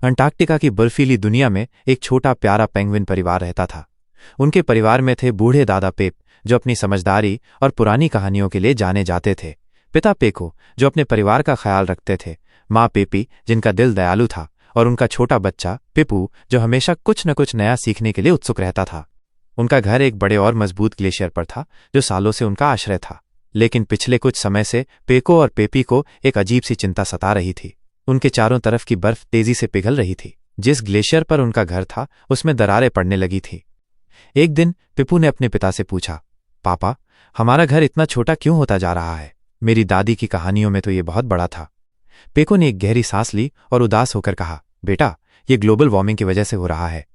Antarctica की बर्फीली दुनिया में एक छोटा प्यारा पेंगुइन परिवार रहता था। उनके परिवार में थे बूढ़े दादा पेप, जो अपनी समझदारी और पुरानी कहानियों के लिए जाने जाते थे, पिता पेको, जो अपने परिवार का ख्याल रखते थे, माँ पेपी, जिनका दिल दयालु था, और उनका छोटा बच्चा पिपू, जो हमेशा कुछ न कुछ नया सीखने के लिए उत्सुक रहता था। उनका घर एक बड़े और मजबूत ग्लेशियर पर था, जो सालों से उनका आश्रय था। लेकिन पिछले कुछ समय से पेको और पेपी को एक अजीब सी चिंता सता रही थी। उनके चारों तरफ की बर्फ तेजी से पिघल रही थी। जिस ग्लेशियर पर उनका घर था, उसमें दरारें पड़ने लगी थी। एक दिन पिपू ने अपने पिता से पूछा, पापा, हमारा घर इतना छोटा क्यों होता जा रहा है? मेरी दादी की कहानियों में तो ये बहुत बड़ा था। पेको ने एक गहरी सांस ली और उदास होकर कहा, बेटा, ये ग्लोबल वार्मिंग की वजह से हो रहा है।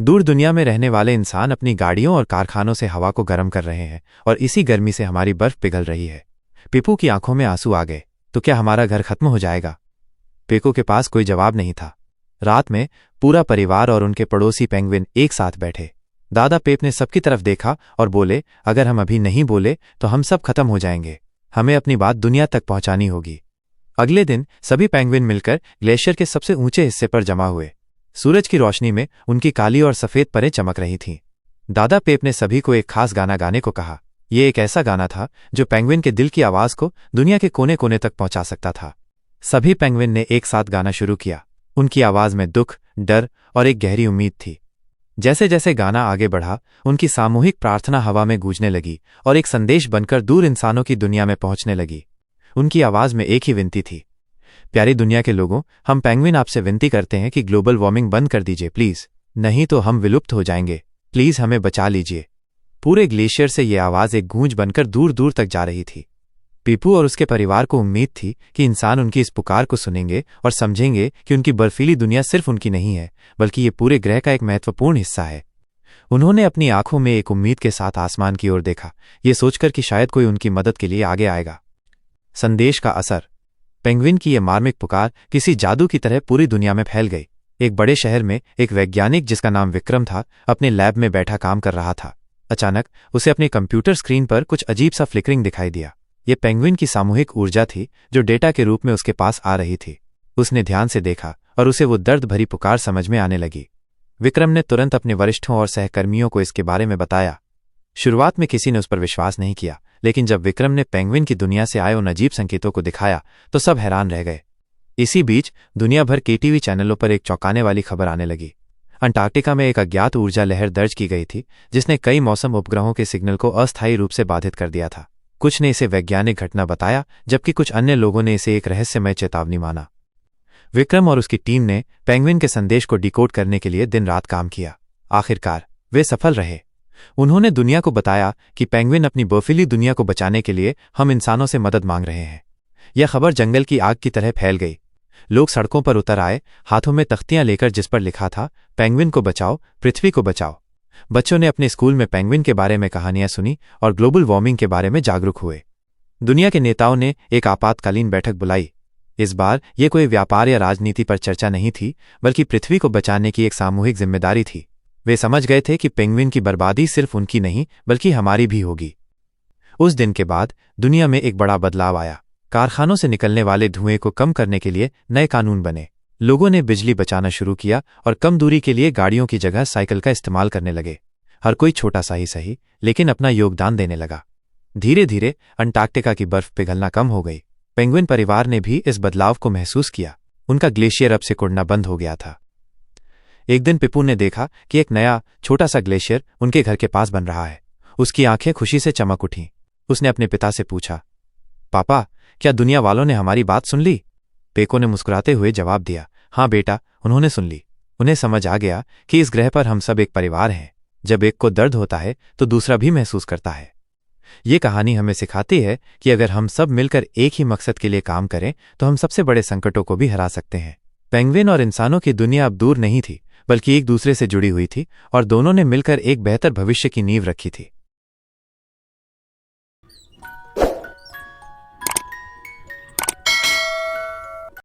दूर दुनिया में रहने वाले इंसान अपनी गाड़ियों और कारखानों से हवा को गर्म कर रहे हैं, और इसी गर्मी से हमारी बर्फ पिघल रही है। पिपू की आंखों में आंसू आ गए। तो क्या हमारा घर खत्म हो जाएगा? पेको के पास कोई जवाब नहीं था। रात में पूरा परिवार और उनके पड़ोसी पेंगुइन एक साथ बैठे। दादा पेप ने सबकी तरफ देखा और बोले, अगर हम अभी नहीं बोले तो हम सब खत्म हो जाएंगे। हमें अपनी बात दुनिया तक पहुंचानी होगी। अगले दिन सभी पेंगुइन मिलकर ग्लेशियर के सबसे ऊंचे हिस्से पर जमा हुए। सूरज की रोशनी में उनकी काली और सफेद परें चमक रही थीं। दादा पेप ने सभी को एक खास गाना गाने को कहा। यह एक ऐसा गाना था जो पेंगुइन के दिल की आवाज को दुनिया के कोने कोने तक पहुंचा सकता था। सभी पेंगुइन ने एक साथ गाना शुरू किया। उनकी आवाज में दुख, डर और एक गहरी उम्मीद थी। जैसे जैसे गाना आगे बढ़ा, उनकी सामूहिक प्रार्थना हवा में गूंजने लगी और एक संदेश बनकर दूर इंसानों की दुनिया में पहुंचने लगी। उनकी आवाज में एक ही विनती थी, प्यारी दुनिया के लोगों, हम पेंगुइन आपसे विनती करते हैं कि ग्लोबल वार्मिंग बंद कर दीजिए प्लीज, नहीं तो हम विलुप्त हो जाएंगे। प्लीज हमें बचा लीजिए। पूरे ग्लेशियर से यह आवाज एक गूंज बनकर दूर दूर तक जा रही थी। पीपू और उसके परिवार को उम्मीद थी कि इंसान उनकी इस पुकार को सुनेंगे और समझेंगे कि उनकी बर्फीली दुनिया सिर्फ उनकी नहीं है, बल्कि ये पूरे ग्रह का एक महत्वपूर्ण हिस्सा है। उन्होंने अपनी आंखों में एक उम्मीद के साथ आसमान की ओर देखा, ये सोचकर कि शायद कोई उनकी मदद के लिए आगे आएगा। संदेश का असर। पेंगुइन की यह मार्मिक पुकार किसी जादू की तरह पूरी दुनिया में फैल गई। एक बड़े शहर में एक वैज्ञानिक, जिसका नाम विक्रम था, अपने लैब में बैठा काम कर रहा था। अचानक उसे अपनी कंप्यूटर स्क्रीन पर कुछ अजीब सा फ्लिकरिंग दिखाई दिया। ये पेंगुइन की सामूहिक ऊर्जा थी जो डेटा के रूप में उसके पास आ रही थी। उसने ध्यान से देखा और उसे वो दर्द भरी पुकार समझ में आने लगी। विक्रम ने तुरंत अपने वरिष्ठों और सहकर्मियों को इसके बारे में बताया। शुरुआत में किसी ने उस पर विश्वास नहीं किया, लेकिन जब विक्रम ने पेंगुइन की दुनिया से आए उन अजीब संकेतों को दिखाया तो सब हैरान रह गए। इसी बीच दुनिया भर के टीवी चैनलों पर एक चौंकाने वाली खबर आने लगी। अंटार्कटिका में एक अज्ञात ऊर्जा लहर दर्ज की गई थी, जिसने कई मौसम उपग्रहों के सिग्नल को अस्थायी रूप से बाधित कर दिया था। कुछ ने इसे वैज्ञानिक घटना बताया, जबकि कुछ अन्य लोगों ने इसे एक रहस्यमय चेतावनी माना। विक्रम और उसकी टीम ने पेंगुइन के संदेश को डिकोड करने के लिए दिन रात काम किया। आखिरकार वे सफल रहे। उन्होंने दुनिया को बताया कि पेंगुइन अपनी बर्फीली दुनिया को बचाने के लिए हम इंसानों से मदद मांग रहे हैं। यह खबर जंगल की आग की तरह फैल गई। लोग सड़कों पर उतर आए, हाथों में तख्तियां लेकर जिस पर लिखा था, पेंगुइन को बचाओ, पृथ्वी को बचाओ। बच्चों ने अपने स्कूल में पेंगुइन के बारे में कहानियां सुनी और ग्लोबल वार्मिंग के बारे में जागरूक हुए। दुनिया के नेताओं ने एक आपातकालीन बैठक बुलाई। इस बार यह कोई व्यापार या राजनीति पर चर्चा नहीं थी, बल्कि पृथ्वी को बचाने की एक सामूहिक जिम्मेदारी थी। वे समझ गए थे कि पेंगुइन की बर्बादी सिर्फ उनकी नहीं, बल्कि हमारी भी होगी। उस दिन के बाद दुनिया में एक बड़ा बदलाव आया। कारखानों से निकलने वाले धुएं को कम करने के लिए नए कानून बने। लोगों ने बिजली बचाना शुरू किया और कम दूरी के लिए गाड़ियों की जगह साइकिल का इस्तेमाल करने लगे। हर कोई छोटा सा ही सही, लेकिन अपना योगदान देने लगा। धीरे धीरे अंटार्कटिका की बर्फ पिघलना कम हो गई। पेंगुइन परिवार ने भी इस बदलाव को महसूस किया। उनका ग्लेशियर अब सिकुड़ना बंद हो गया था। एक दिन पिपू ने देखा कि एक नया छोटा सा ग्लेशियर उनके घर के पास बन रहा है। उसकी आंखें खुशी से चमक उठीं। उसने अपने पिता से पूछा, पापा, क्या दुनिया वालों ने हमारी बात सुन ली? पेको ने मुस्कुराते हुए जवाब दिया, हाँ बेटा, उन्होंने सुन ली। उन्हें समझ आ गया कि इस ग्रह पर हम सब एक परिवार हैं। जब एक को दर्द होता है तो दूसरा भी महसूस करता है। ये कहानी हमें सिखाती है कि अगर हम सब मिलकर एक ही मकसद के लिए काम करें तो हम सबसे बड़े संकटों को भी हरा सकते हैं। पेंगुइन और इंसानों की दुनिया अब दूर नहीं थी, बल्कि एक दूसरे से जुड़ी हुई थी, और दोनों ने मिलकर एक बेहतर भविष्य की नींव रखी थी।